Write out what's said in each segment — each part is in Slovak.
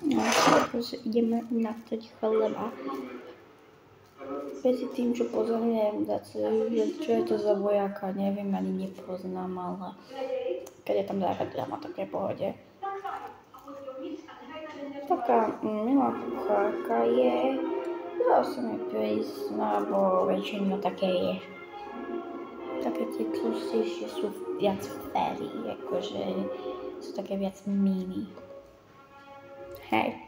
No, takže ideme naftať chleba. Medzi tým, čo pozorňujem, čo je to za vojaka, neviem, ani nepoznám, ale keď je tam nejaká drama, tak je v pohode. Taká milá kuchárka je, dala sa mi prísna, bo väčšinou také tie tlustejšie sú viac fairy, akože sú také viac mini. Hej.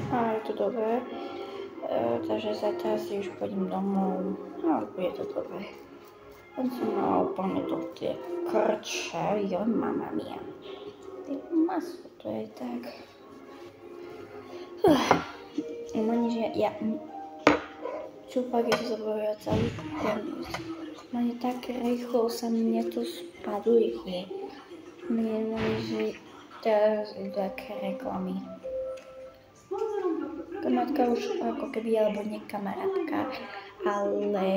A je to dobré. Takže zajtra si už pôjdem domov. No, bude to dobré. Len som mala úplne do tie krče, jo, mama mia. Ty maso, to je tak. Že ja čupagety zabavia celý deň. Mane tak rýchlo sa mne to spaduje. Mne že teraz také reklamy. Kamarátka už ako keby, alebo nie kamarátka, ale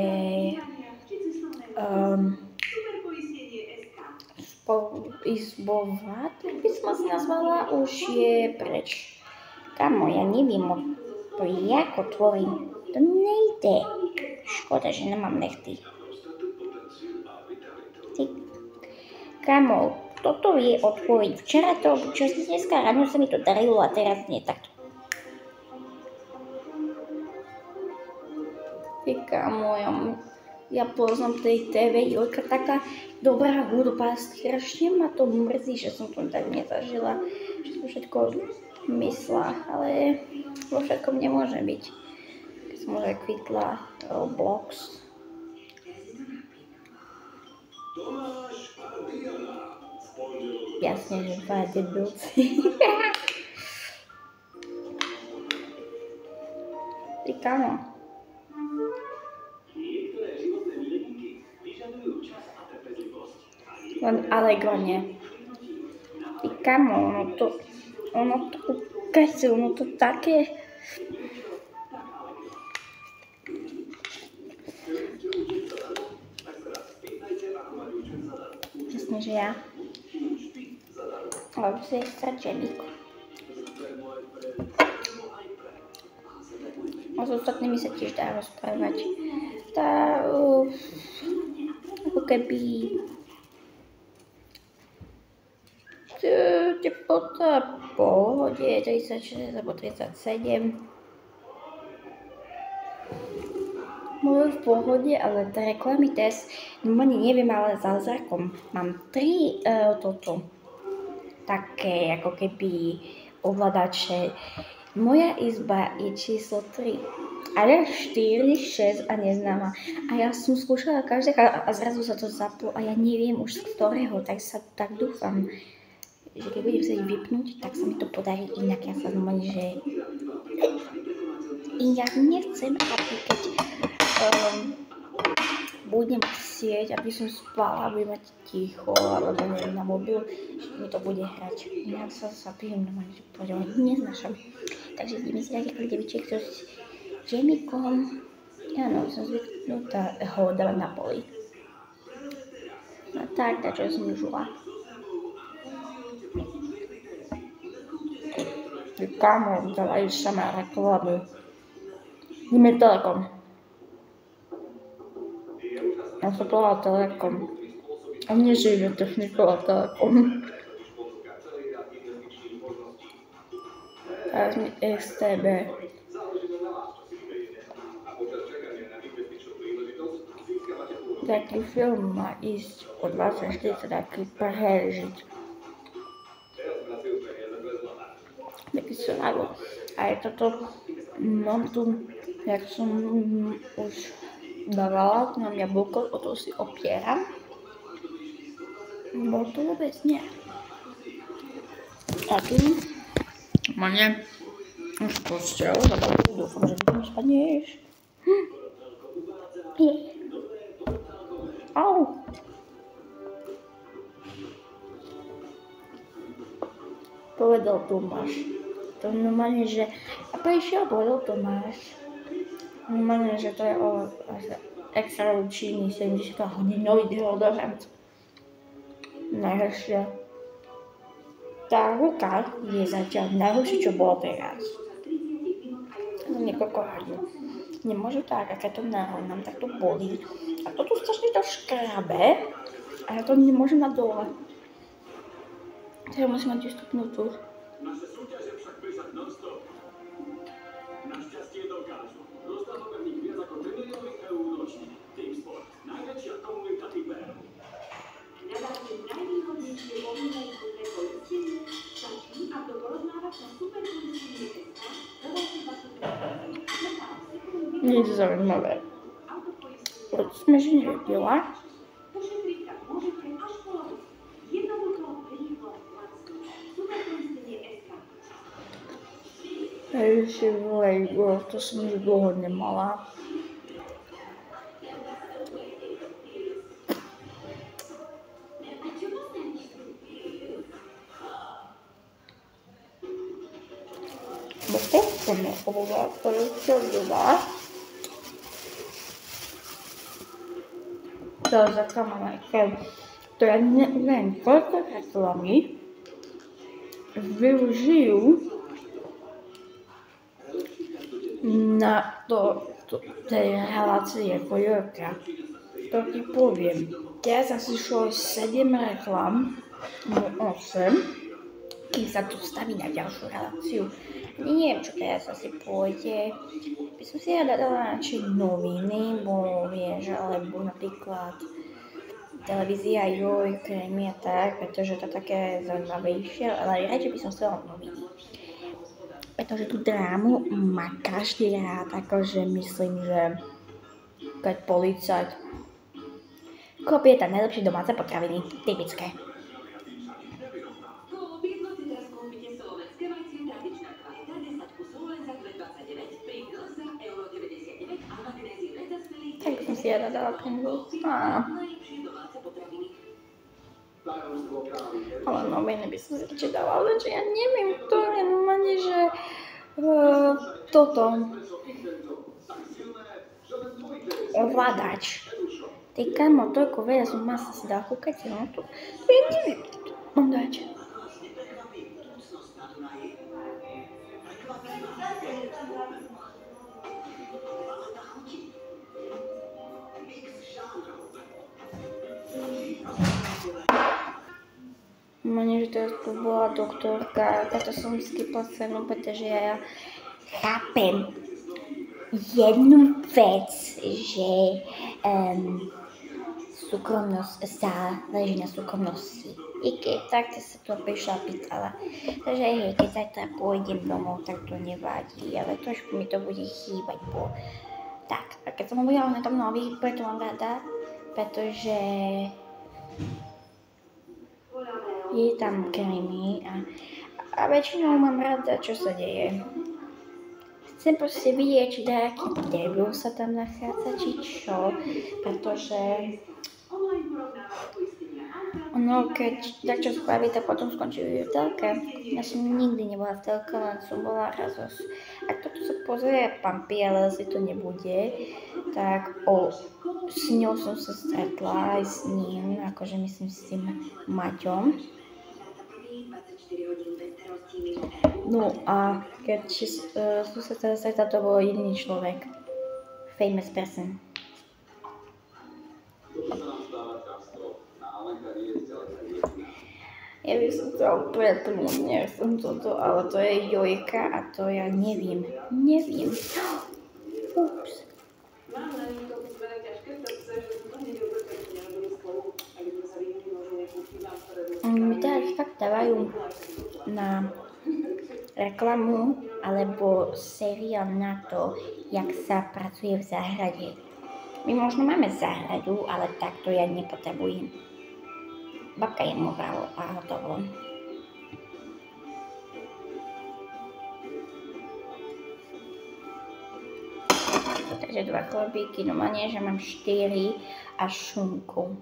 spoluizbová, tak by som asi nazvala, už je preč. Kamo, ja neviem, to je ako tvoj, to nejde. Škoda, že nemám nechty. Ty, kamo, toto je odpoveď. Včera to, čo si dneska ráno sa mi to darilo a teraz nie takto. Ty, kamo, ja poznám tej TV, Jojka, taká dobrá hudba, strašne ma to mrzí, že som to tak nezažila, že som všetko myslela, ale vo všetkom nemôže byť. Keď som už aj kvitla Roblox. Jasne, že páde budúci. Ty, kamo. Len Allegro nie. Ty, kamo, ono to ukáže, ono to také. Jasne, že ja. Ale už si je stračeníko. A s ostatnými sa tiež dá rozprávať. Ako keby teplota v pohode, 36 alebo 37. Môj v pohode, ale reklamy test, ani neviem, ale zázrakom. Mám 3 také ako keby ovládače. Moja izba je číslo 3, ale 4, 6 a neznáma. A ja som skúšala každé a zrazu sa to zaplo a ja neviem už z ktorého, tak dúfam, že keď budem chcieť vypnúť, tak sa mi to podarí inak. Ja sa znamená, že ja nechcem, aby keď budem chcieť, aby som spala, budem mať ticho, alebo neviem na mobil, že mi to bude hrať. Ja sa zapijem na môj poďalej, neznášam. Takže ideme si dať ako devičiek so džemikom. Áno, som zvyknutá ho dávať na poli. A tak, čo som žula. Kamo, dávajú sama reklamy. Ideme Telekom. Ja som bola Telekom. A mne že ide technikovala Telekom. Teraz mi STB. Taký film má ísť o 24, taký prežiť. Taký survival. A je toto, mám tu, jak som už dávala, mám jablko, o to si opieram. Bolo to vôbec nie. A tu mane už postel, dúfam, že ty nespadneš. Au. Povedal Tomáš. To normálne, že... A prišiel, povedal Tomáš. Normálne, že to je o extra ručiny 70 hodinový deodorant. Najhoršie. Tá ruka je zatiaľ najhoršie, čo bolo teraz. Niekoľko hodín. Nemôže tak, a keď to narovnám, tak to bolí. A to tu strašne to škrábe a ja to nemôžem mať dole. Takže musím mať vystupnutú. Naše súťaže však bežať non-stop. Našťastie dokážu. Dostáva pevných viac ako 2 milióny eur ročne. Team Sport. Najväčšia komunita typerov. Hľadáte najvýhodnejšie povinné životné poistenie? Stačí, ak to porovnávať na superpoistenie.sk, zavolajte vašu nie je to zaujímavé. Proč sme že nevedela? Ušetriť tak môžete až polovicu. Jednoducho, rýchlo, lacno. Superpoistenie.sk. Ešte Lego, to som už dlho nemala. Bo to som nechovala, to je čerdová. To je za kamarátke. To ja neviem, koľko reklamy využijú na tej relácie ako Jorka. To ti poviem. Teraz asi šlo 7 reklam, no 8, kým sa tu staví na ďalšiu reláciu. Neviem, čo teraz asi pôjde. By som si rada dala radšej noviny, bo vieš, alebo napríklad televízia Joj, Kremi a tak, pretože to je také zaujímavejšie, ale radšej by som chcela noviny. Pretože tú drámu má každý rád, akože myslím, že keď policajt kopie tam najlepšie domáce potraviny, typické. Tak by som si rada dala Pringles. Ale noviny by som si radšej dala, lenže ja neviem, ktoré normálne, že toto ovládač. Ty kamo, toľko veľa som masa si dala kúkať, no to ja neviem, to mám dať. Mne, že teraz tu bola doktorka, preto som skipla cenu, pretože ja chápem jednu vec, že súkromnosť záleží na súkromnosti. I keď tak sa to prišla pýtala. Takže hej, keď zajtra pôjdem domov, tak to nevadí, ale trošku mi to bude chýbať, bo tak. A keď som budela na tom nový, preto mám rada, pretože je tam Kremi a väčšinou mám rada, čo sa deje. Chcem proste vidieť, či nejaký debil sa tam nachádza, či čo, pretože keď takto spraví, tak potom skončí v telke. Ja som nikdy nebola v telke, len som bola raz. Ak toto sa pozrie Pampy, ale si to nebude, tak s ňou som sa stretla aj s ním, akože myslím s tým Maťom. No a keď som sa teda stretla, to bol jediný človek. Famous person. Ja by som to prepnúť, nechcem toto, ale to je Jojka a to ja neviem. Ups. Mi teraz fakt dávajú na reklamu alebo seriál na to, jak sa pracuje v záhrade. My možno máme záhradu, ale takto ja nepotrebujem. Babka je mobrala a hotovo. Takže 2 chlebíky, no nie, že mám 4 a šunku.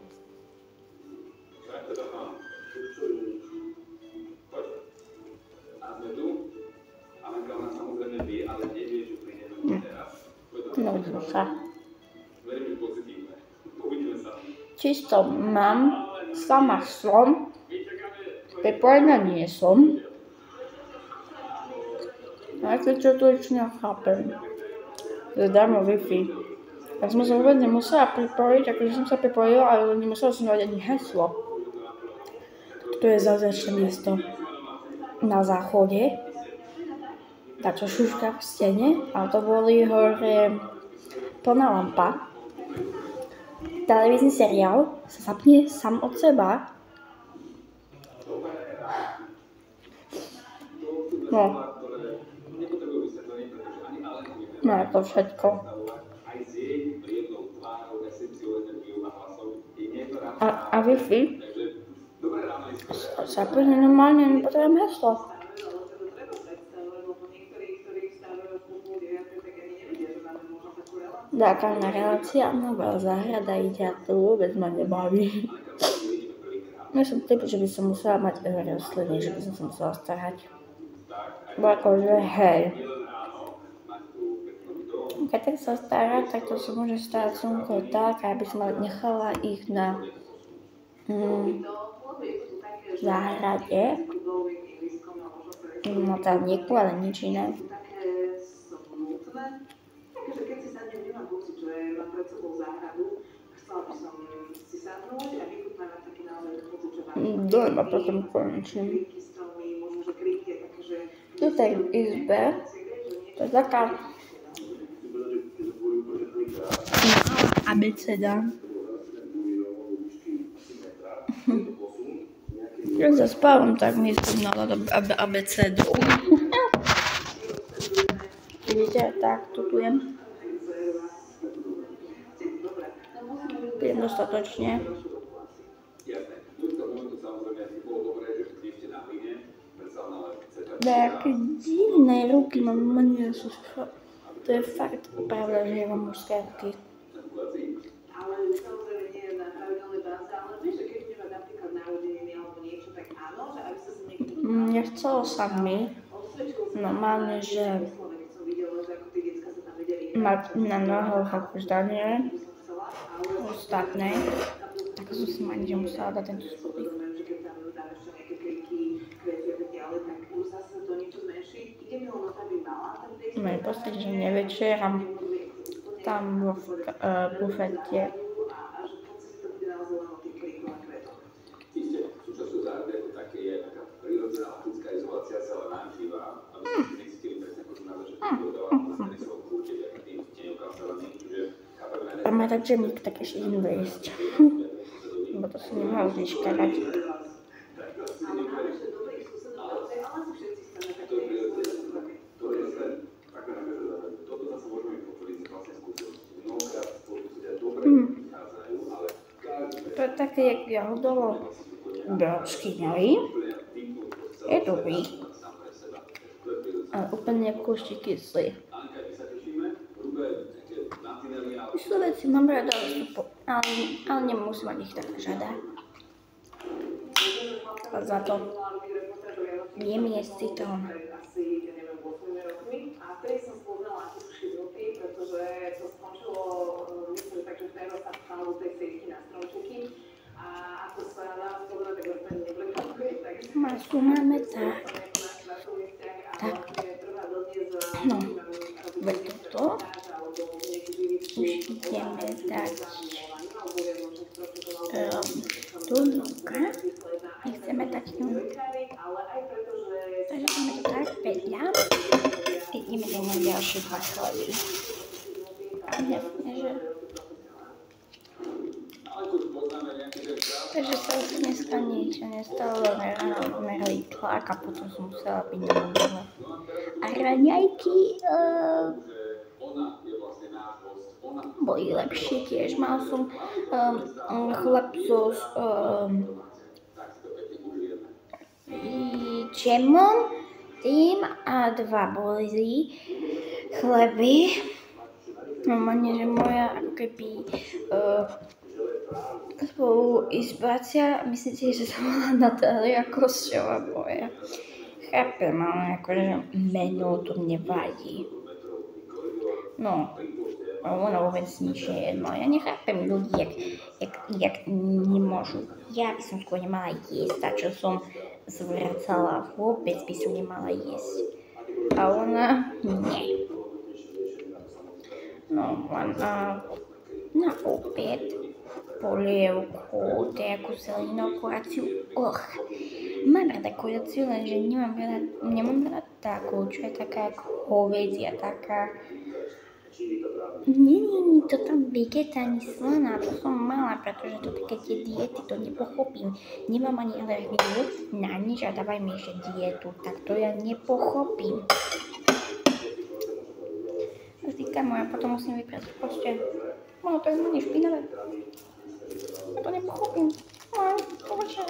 No ducha. Čisto mám, sama som Pripojená nie som. Ale keď čo to ešte nechápem. Zadarmo Wi-Fi. Ja som sa vôbec nemusela pripojiť, akože som sa pripojila, ale nemusela som dať ani heslo. Tu je zázračné miesto na záchode. Táto šuška v stene, ale to boli hore plná lampa. Televízny seriál sa zapne sám od seba. No. No je to všetko. A Wi-Fi? Sa plne normálne nepotrebujem heslo. Základná relácia, nová záhrada ide a to vôbec ma nebaví. Ja som typ, že by som musela mať rastliny, že by som sa musela starať. Bo akože hej. Keď tak sa starať, tak to sa môže starať slnko tak, aby som nechala ich na záhrade. No tam nieku, ale nič iné. Dole ma potom končím. Tu v tej izbe, to je taká abeceda. Keď zaspávam, tak mi spomínala abecedu. Vidíte, tak tu jem. Pijem dostatočne. Také divné ruky mám, nie sú to je fakt pravda, že mám mužské ruky. Nechcelo sa mi normálne, že mať na nohou ako zdanie ostatné, tak som si ani že musela dať tento spodík. Moje podstate, že nevečeram tam v bufete. Pamätať, že mi tak ešte idem vejsť. Bo to si nemohol vyškarať. To je také, jak jahodovo bročkyňový. Je dobrý. Ale úplne kúšti kyslý. Sú veci, mám rada súpu, ale nemusím mať ich tak žada. A za to viem jesť citrón. Masku máme tak. No, veď toto. Už ideme dať tunúka. Nechceme dať tunúka. Takže máme to tak vedľa. Ideme dať na ďalšie dva chleby. Takže sa už dneska nič nestalo, ráno merali tlak a potom som musela byť na modele. A raňajky boli lepšie tiež. Mal som chleb so džemom, tým a dva boli chleby. Normálne, že moja ako keby spoluizbácia, myslíte, že sa volá Natália Kosťová moja. Chápem, ale akože meno to nevadí. No, ono vôbec nič nie je jedno. Ja nechápem ľudí, jak nemôžu. Ja by som skôr nemala jesť, čo som zvracala, vôbec by som nemala jesť. A ona nie. No, len na obed polievku, nejakú zeleninovú kuráciu. Mám rada kuráciu, lenže nemám rada takú, čo je taká ako hovedzia, taká. Nie, to tam vegeta ani slaná, to som mala, pretože to také tie diety, to nepochopím. Nemám ani alergiu na nič a dávaj mi ešte dietu, tak to ja nepochopím. Zíka moja, potom musím vyprať posteľ. No, to je menej špinavé. Ja to nepochopím. No, počkaj.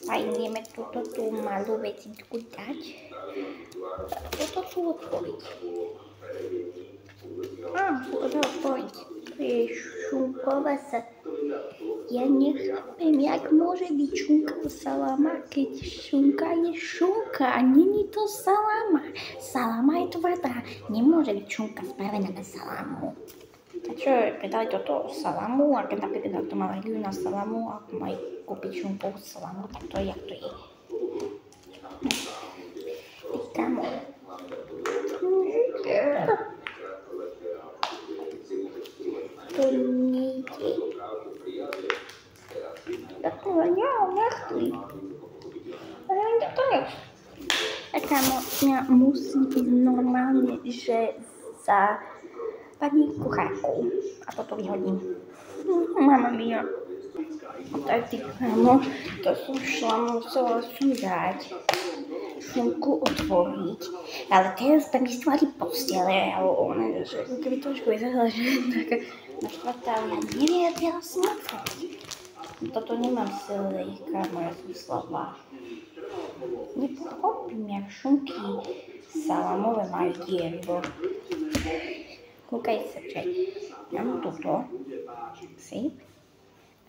Fajnieme tú malú vecinku dať. Toto chcú otvoriť. Toto otvoriť. To je šunková sa. Ja nechápem, jak môže byť šunka salama, keď šunka je šunka a není to salama. Salama je tvrdá. Nemôže byť šunka spravená na salamu. Takže predali toto salamu a keď napríklad to má alergiu na salamu a majú kúpiť šunkovú salamu, tak to je, jak to je. Ty kamo. To nejde. Tak to nechci. Ale to nechci. A kamo, ja musím ísť normálne, že za pani kuchárkou a toto vyhodím. Mama mia. Tak ty kamo, to som šla, musela som dať šunku otvoriť. Ale teraz tam vyslali postele, alebo ona, že keby trošku vyzerala, že taká naštvatá, ale ja nevedela som otvoriť. Toto nemám sily, kamo, ja som slabá. Nepochopím, jak šunky salamové majú diery, bo kúkaj sa, že mám tuto, si,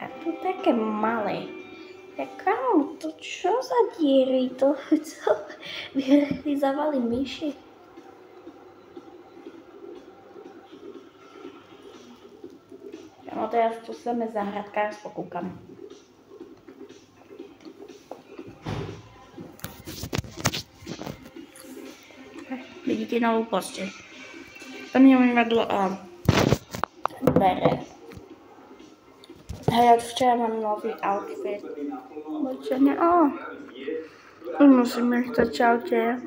a tu také malé. Ja kamo, to čo za diery, to co vyrizávali myši? Kamo, teraz tu sme záhradkárstvo kúkam. Vidíte novú posteľ. To mi nevadlo a bere. Hej, od včera mám nový outfit. Už musím nechať, čaute.